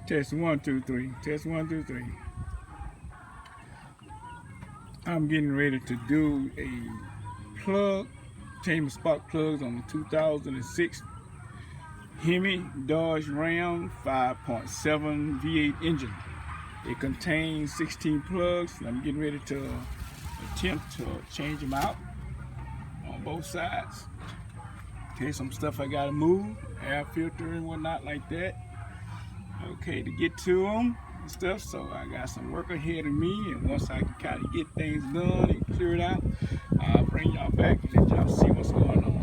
Test 1, 2, 3. Test 1, 2, 3. I'm getting ready to do a plug, change my spark plugs on the 2006 HIMI Dodge Ram 5.7 V8 engine. It contains 16 plugs, and I'm getting ready to attempt to change them out on both sides. Okay, some stuff I gotta move, air filter and whatnot like that. Okay, to get to them and stuff, so I got some work ahead of me, and once I can kind of get things done and clear it out, I'll bring y'all back and let y'all see what's going on.